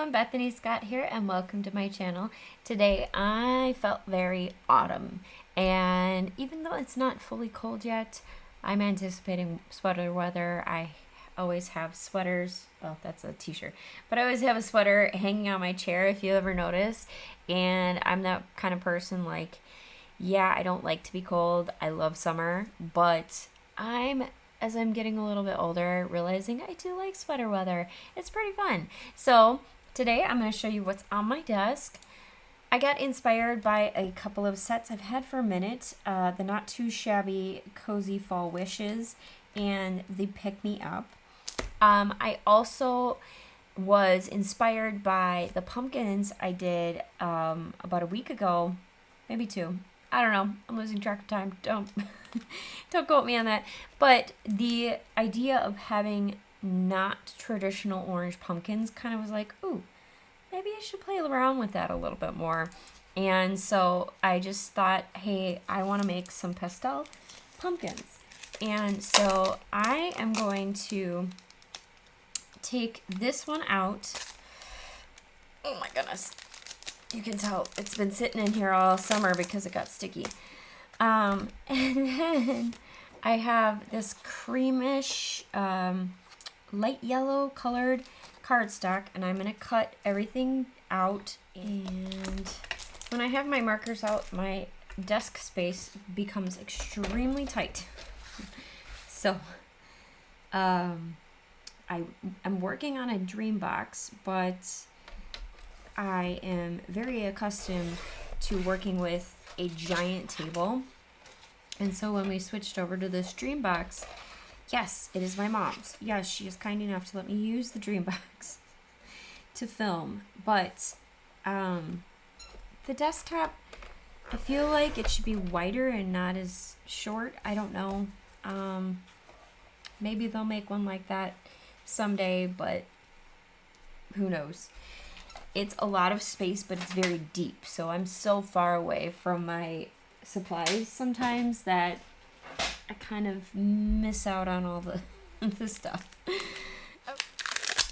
everyone, Bethany Scott here and welcome to my channel. Today I felt very autumn, and even though it's not fully cold yet, I'm anticipating sweater weather. I always have sweaters, well that's a t-shirt, but I always have a sweater hanging on my chair if you ever notice, and I'm that kind of person like, yeah, I don't like to be cold, I love summer, but as I'm getting a little bit older, realizing I do like sweater weather. It's pretty fun. So today I'm going to show you what's on my desk. I got inspired by a couple of sets I've had for a minute. The Not Too Shabby Cozy Fall Wishes and the Pick Me Up. I also was inspired by the pumpkins I did about a week ago, maybe two. I don't know. I'm losing track of time. Don't quote me on that. But the idea of having not traditional orange pumpkins kind of was like, ooh, maybe I should play around with that a little bit more. And so I just thought, hey, I want to make some pastel pumpkins. And so I am going to take this one out. Oh my goodness. You can tell it's been sitting in here all summer because it got sticky. And then I have this creamish, light yellow colored cardstock, and I'm going to cut everything out. And when I have my markers out, my desk space becomes extremely tight. So, I'm working on a dream box, but I am very accustomed to working with a giant table. And so when we switched over to this dream box, yes, it is my mom's. Yes, she is kind enough to let me use the dream box to film. But the desktop, I feel like it should be wider and not as short. I don't know. Maybe they'll make one like that someday, but who knows. It's a lot of space, but it's very deep. So I'm so far away from my supplies sometimes that I kind of miss out on all the stuff.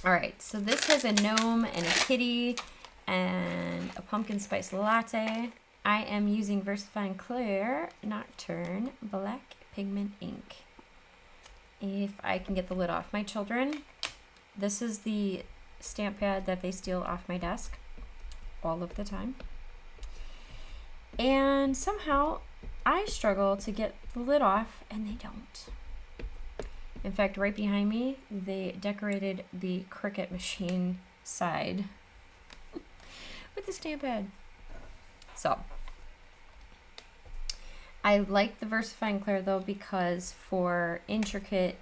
All right, so this has a gnome and a kitty and a pumpkin spice latte. I am using VersaFine Clear Nocturne Black Pigment ink. If I can get the lid off. My children, this is the stamp pad that they steal off my desk all of the time. And somehow I struggle to get the lid off and they don't. In fact, right behind me, they decorated the Cricut machine side with the stamp pad. So, I like the VersaFine Clear though because for intricate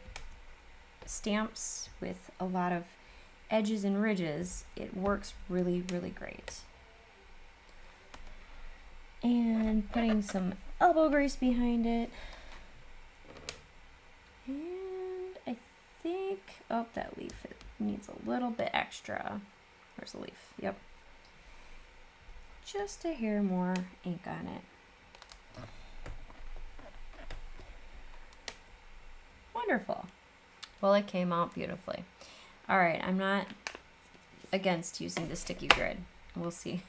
stamps with a lot of edges and ridges, it works really, really great. And putting some elbow grease behind it. And I think, oh, that leaf, it needs a little bit extra. Where's the leaf? Yep. Just a hair more ink on it. Wonderful. Well, it came out beautifully. All right, I'm not against using the sticky grid. We'll see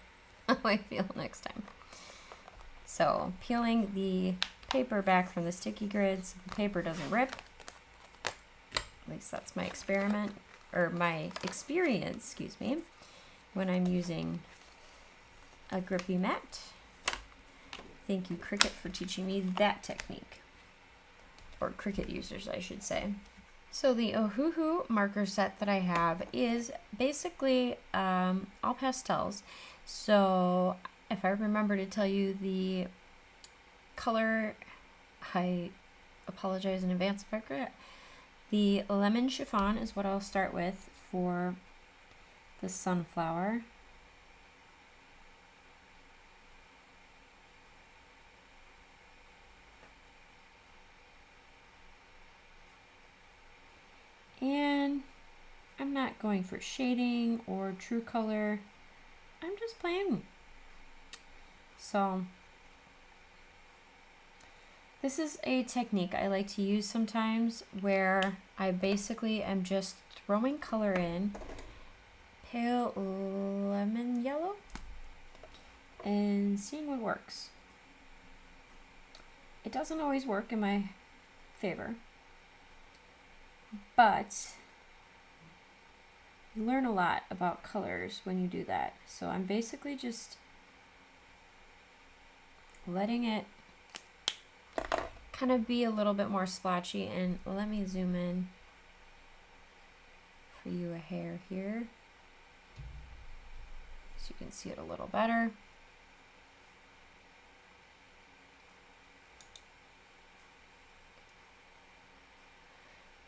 how I feel next time. So, peeling the paper back from the sticky grid so the paper doesn't rip. At least that's my experiment, or my experience, excuse me, when I'm using a grippy mat. Thank you, Cricut, for teaching me that technique. Or Cricut users, I should say. So the Ohuhu marker set that I have is basically all pastels. So if I remember to tell you the color, I apologize in advance if I forget. The lemon chiffon is what I'll start with for the sunflower. And I'm not going for shading or true color. I'm just playing. So this is a technique I like to use sometimes where I basically am just throwing color in, pale lemon yellow and seeing what works. It doesn't always work in my favor, but you learn a lot about colors when you do that. So I'm basically just letting it kind of be a little bit more splotchy, and let me zoom in for you a hair here so you can see it a little better.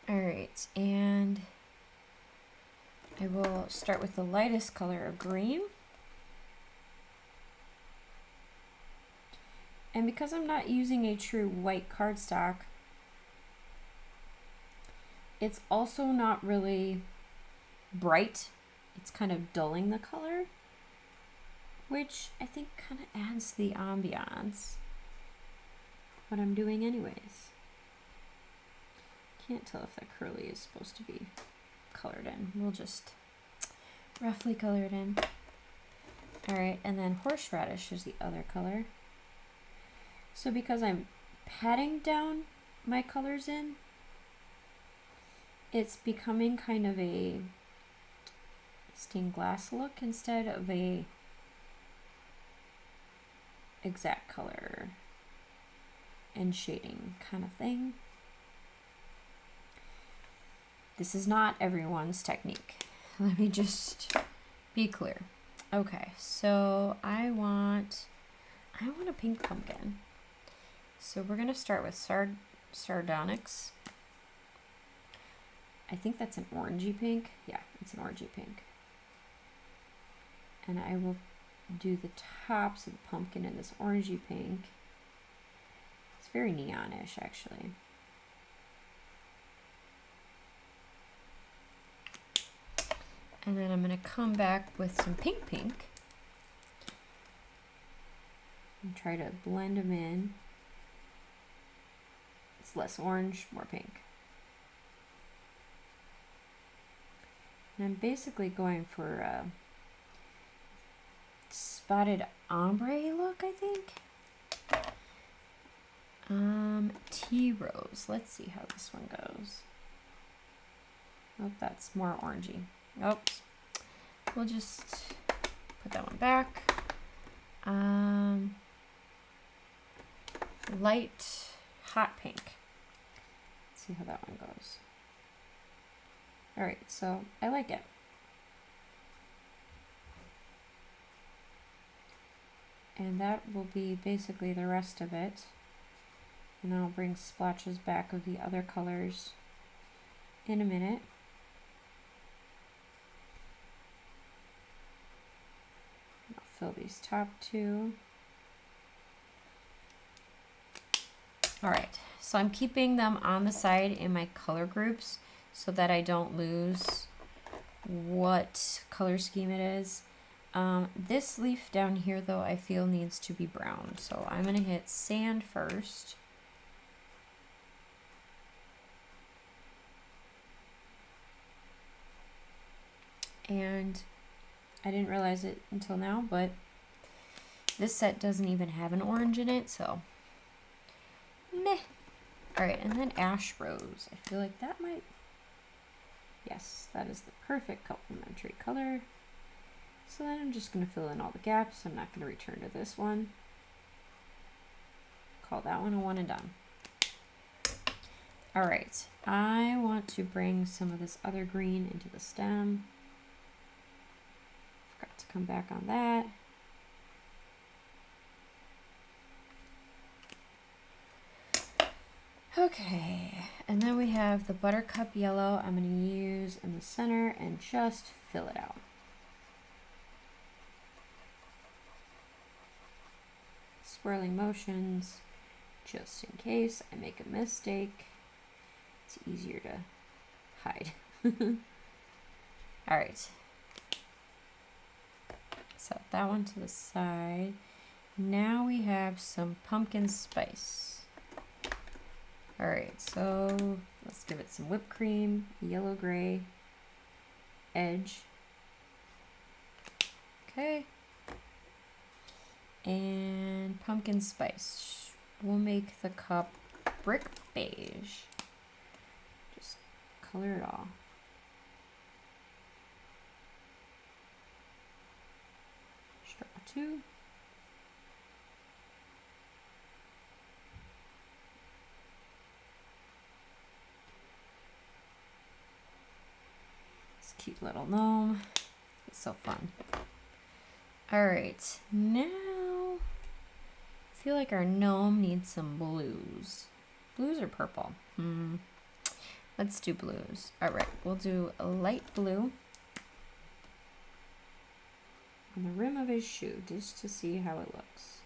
All right, and I will start with the lightest color of green. And because I'm not using a true white cardstock, it's also not really bright. It's kind of dulling the color, which I think kind of adds the ambiance. What I'm doing anyways. Can't tell if that curly is supposed to be colored in. We'll just roughly color it in. All right, and then horseradish is the other color. So because I'm patting down my colors in, it's becoming kind of a stained glass look instead of a exact color and shading kind of thing. This is not everyone's technique. Let me just be clear. Okay, so I want a pink pumpkin. So we're gonna start with sardonyx. I think that's an orangey pink. Yeah, it's an orangey pink. And I will do the tops of the pumpkin in this orangey pink. It's very neonish, actually. And then I'm going to come back with some pink and try to blend them in. It's less orange, more pink. And I'm basically going for a spotted ombre look, I think. Tea rose. Let's see how this one goes. Oh, that's more orangey. Oops. We'll just put that one back. Light hot pink. Let's see how that one goes. All right, so I like it. And that will be basically the rest of it. And I'll bring splotches back of the other colors in a minute. Fill these top two. All right, so I'm keeping them on the side in my color groups so that I don't lose what color scheme it is. This leaf down here though, I feel needs to be brown. So I'm gonna hit sand first. And I didn't realize it until now, but this set doesn't even have an orange in it, so meh. All right, and then ash rose. I feel like that might, yes, that is the perfect complementary color. So then I'm just gonna fill in all the gaps. I'm not gonna return to this one. Call that one a one and done. All right, I want to bring some of this other green into the stem. Forgot to come back on that. Okay, and then we have the buttercup yellow I'm going to use in the center and just fill it out. Swirling motions, just in case I make a mistake. It's easier to hide. All right. Set that one to the side. Now we have some pumpkin spice. All right, so let's give it some whipped cream, yellow gray edge. Okay. And pumpkin spice. We'll make the cup brick beige. Just color it all. Straw 2. This cute little gnome. It's so fun. Alright, now I feel like our gnome needs some blues. Blues or purple? Let's do blues. Alright, we'll do a light blue on the rim of his shoe just to see how it looks.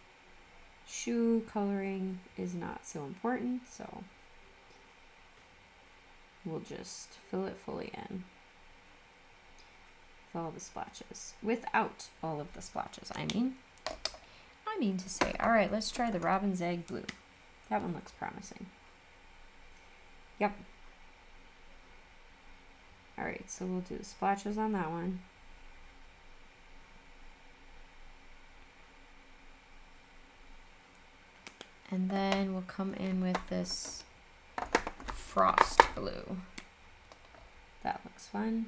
Shoe coloring is not so important, so we'll just fill it fully in with all the splotches. Without all of the splotches, I mean to say. Alright, let's try the robin's egg blue. That one looks promising. Yep. Alright, so we'll do the splotches on that one. And then we'll come in with this frost blue. That looks fun.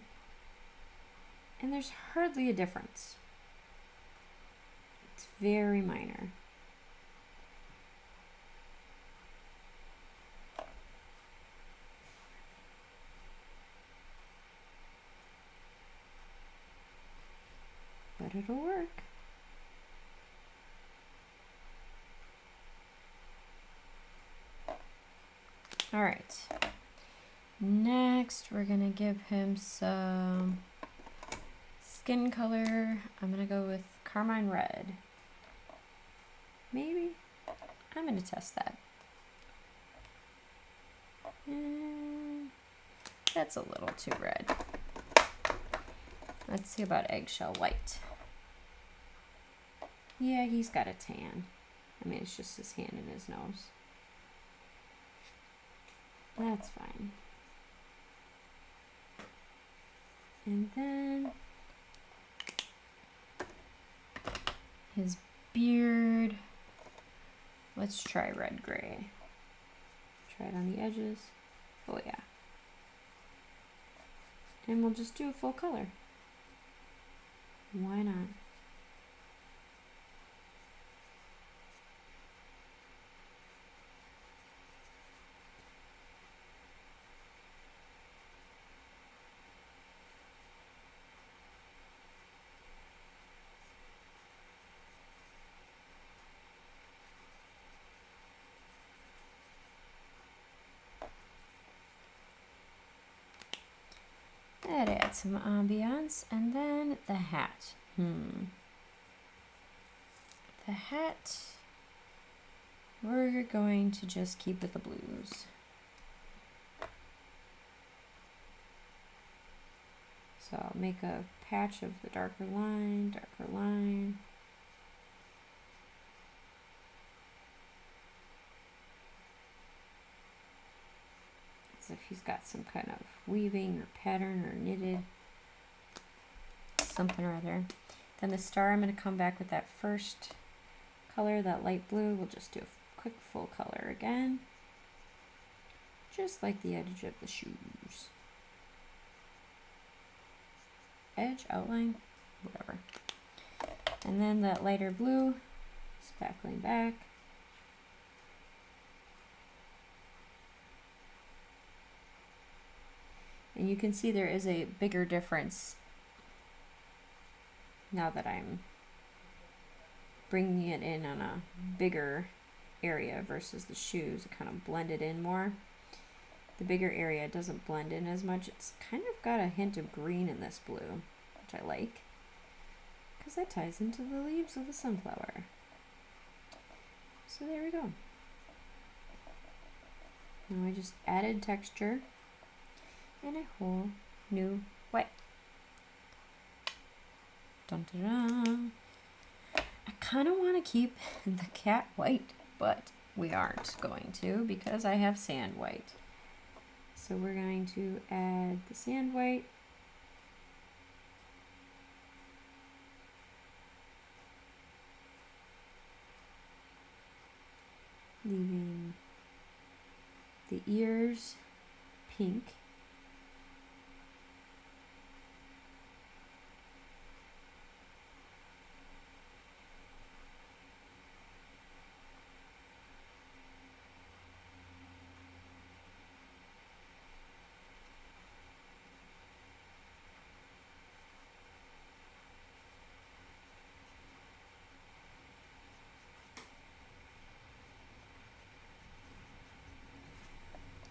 And there's hardly a difference. It's very minor. But it'll work. All right. Next, we're gonna give him some skin color. I'm gonna go with carmine red. Maybe? I'm gonna test that. That's a little too red. Let's see about eggshell white. Yeah, he's got a tan. I mean, it's just his hand and his nose. That's fine. And then his beard. Let's try red gray. Try it on the edges. Oh yeah. And we'll just do a full color. Why not? That adds some ambiance. And then the hat. The hat, we're going to just keep with the blues. So I'll make a patch of the darker line, as if he's got some kind of weaving or pattern or knitted something or other. Then the star, I'm going to come back with that first color, that light blue. We'll just do a quick full color again, just like the edge of the shoes. Edge, outline, whatever. And then that lighter blue, spackling back. And you can see there is a bigger difference now that I'm bringing it in on a bigger area versus the shoes. It kind of blended in more. The bigger area doesn't blend in as much. It's kind of got a hint of green in this blue, which I like, because that ties into the leaves of the sunflower. So there we go. Now I just added texture in a whole new way. Dun, dun, dun. I kind of want to keep the cat white, but we aren't going to because I have sand white. So we're going to add the sand white. leaving the ears pink.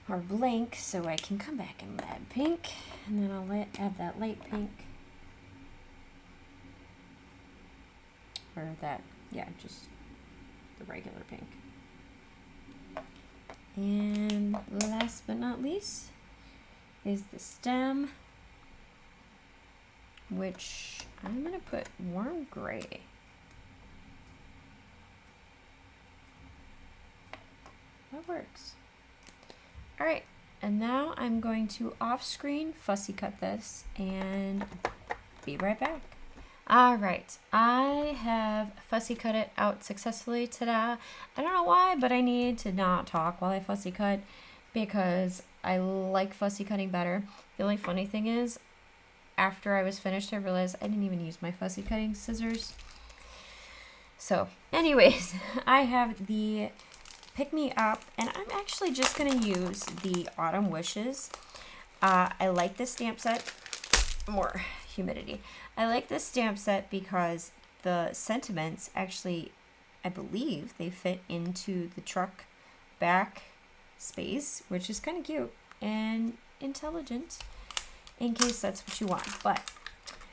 Or blank, so I can come back and add pink, and then I'll add that light pink, or that, yeah, just the regular pink. And last but not least is the stem, which I'm gonna put warm gray. That works. All right, and now I'm going to off-screen fussy cut this and be right back. All right, I have fussy cut it out successfully. Ta-da! I don't know why, but I need to not talk while I fussy cut because I like fussy cutting better. The only funny thing is, after I was finished, I realized I didn't even use my fussy cutting scissors. So, anyways, I have the Pick Me Up, and I'm actually just going to use the Autumn Wishes. I like this stamp set. More humidity. I like this stamp set because the sentiments actually, I believe, they fit into the truck back space, which is kind of cute and intelligent in case that's what you want. But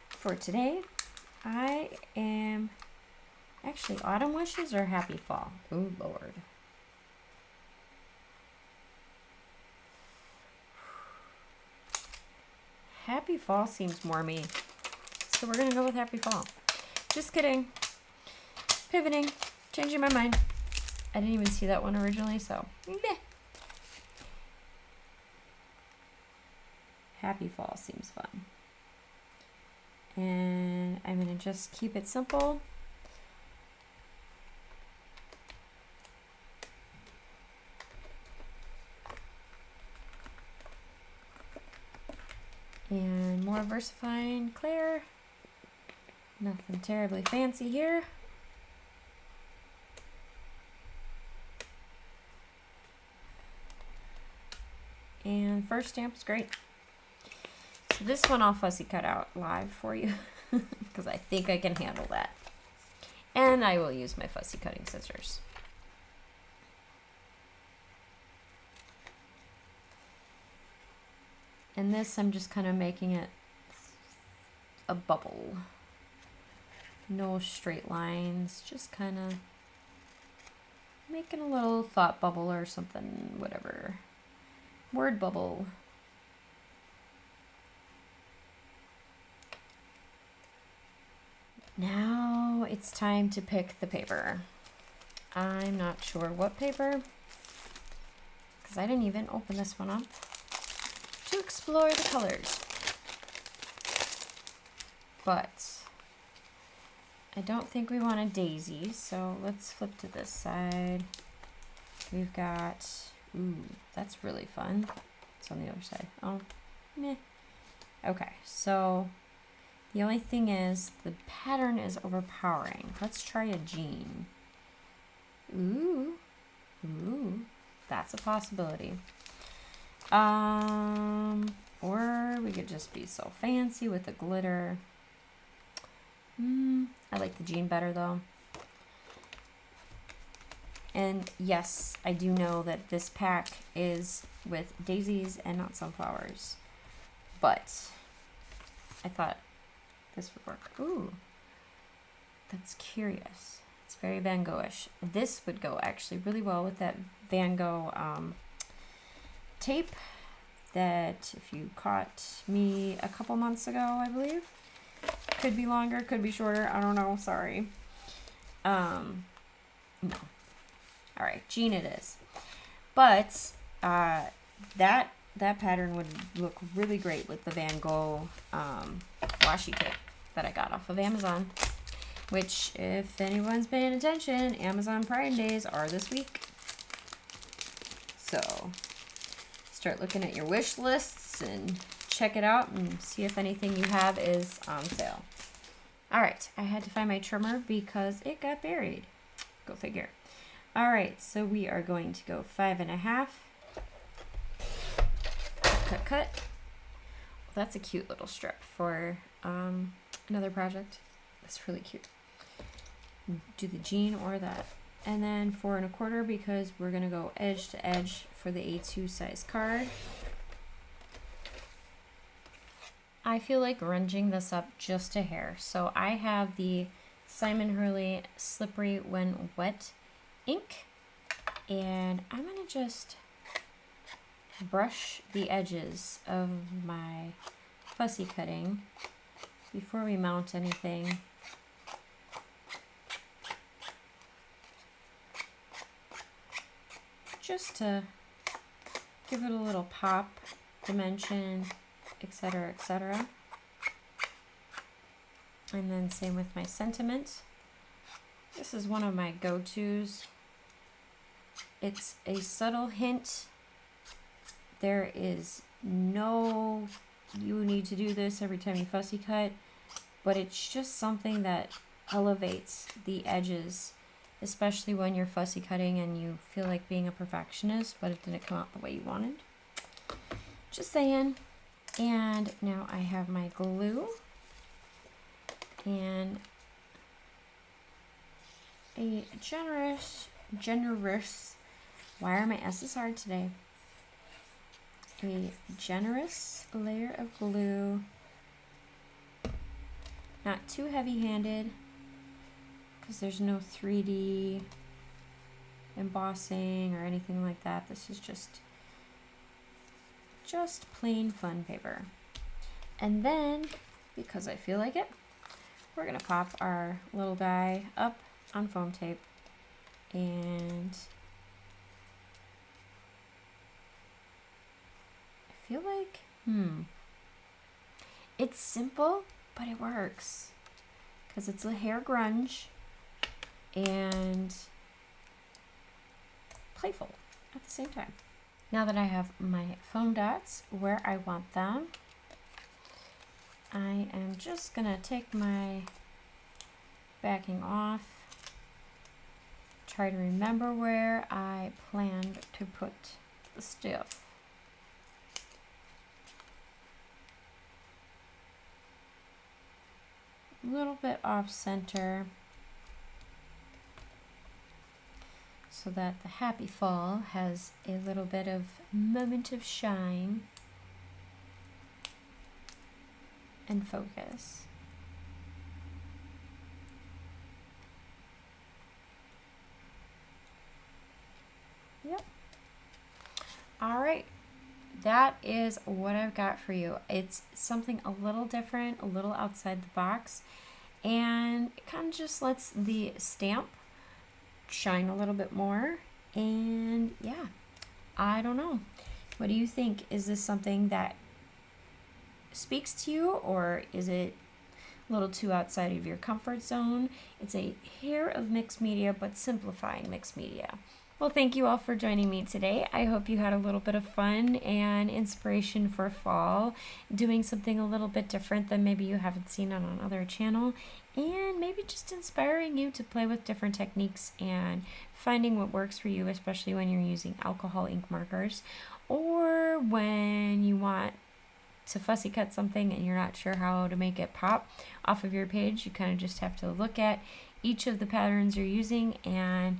for today, I am actually Autumn Wishes or Happy Fall. Oh, Lord. Happy Fall seems more me. So we're going to go with Happy Fall. Just kidding. Pivoting. Changing my mind. I didn't even see that one originally, so meh. Happy Fall seems fun. And I'm going to just keep it simple. And more VersaFine Claire. Nothing terribly fancy here. And first stamp is great. So this one I'll fussy cut out live for you because I think I can handle that. And I will use my fussy cutting scissors. And this, I'm just kind of making it a bubble. No straight lines, just kind of making a little thought bubble or something, whatever. Word bubble. Now it's time to pick the paper. I'm not sure what paper, because I didn't even open this one up to explore the colors. But I don't think we want a daisy, so let's flip to this side. We've got, ooh, that's really fun. It's on the other side. Oh, meh. Okay, so the only thing is the pattern is overpowering. Let's try a jean. Ooh, ooh, that's a possibility. Or we could just be so fancy with the glitter. I like the jean better though. And yes, I do know that this pack is with daisies and not sunflowers. But I thought this would work. Ooh, that's curious. It's very Van Gogh-ish. This would go actually really well with that Van Gogh tape that if you caught me a couple months ago, I believe. Could be longer, could be shorter. I don't know. Sorry. No. All right, jean it is. But that pattern would look really great with the Van Gogh washi tape that I got off of Amazon. Which, if anyone's paying attention, Amazon Prime Days are this week. So start looking at your wish lists and check it out and see if anything you have is on sale. All right, I had to find my trimmer because it got buried. Go figure. All right, so we are going to go 5.5. Cut, cut. Well, that's a cute little strip for another project. That's really cute. Do the jean or that. And then 4.25 because we're gonna go edge to edge for the A2 size card. I feel like grunging this up just a hair. So I have the Simon Hurley Slippery When Wet ink, and I'm gonna just brush the edges of my fussy cutting before we mount anything. Just to give it a little pop, dimension, etc., etc. And then same with my sentiment. This is one of my go-tos. It's a subtle hint. There is no you need to do this every time you fussy cut, but it's just something that elevates the edges, especially when you're fussy cutting and you feel like being a perfectionist, but it didn't come out the way you wanted. Just saying. And now I have my glue and a generous, why are my S's hard today? A generous layer of glue, not too heavy-handed, because there's no 3D embossing or anything like that. This is just plain fun paper. And then, because I feel like it, we're gonna pop our little guy up on foam tape, and I feel like, it's simple, but it works, because it's a hair grunge and playful at the same time. Now that I have my foam dots where I want them, I am just gonna take my backing off, try to remember where I planned to put the stuff. A little bit off center, so that the happy fall has a little bit of moment of shine and focus. Yep. All right. That is what I've got for you. It's something a little different, a little outside the box, and it kind of just lets the stamp shine a little bit more. And yeah, I don't know. What do you think? Is this something that speaks to you, or is it a little too outside of your comfort zone? It's a hair of mixed media, but simplifying mixed media. Well, thank you all for joining me today. I hope you had a little bit of fun and inspiration for fall, doing something a little bit different than maybe you haven't seen on another channel, and maybe just inspiring you to play with different techniques and finding what works for you, especially when you're using alcohol ink markers, or when you want to fussy cut something and you're not sure how to make it pop off of your page. You kind of just have to look at each of the patterns you're using and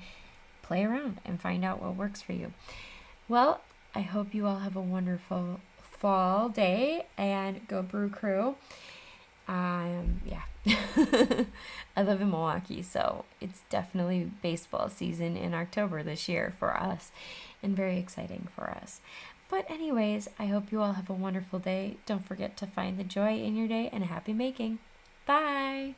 play around and find out what works for you. Well, I hope you all have a wonderful fall day, and go Brew Crew. Yeah. I live in Milwaukee, so it's definitely baseball season in October this year for us, and very exciting for us. But anyways, I hope you all have a wonderful day. Don't forget to find the joy in your day, and happy making. Bye!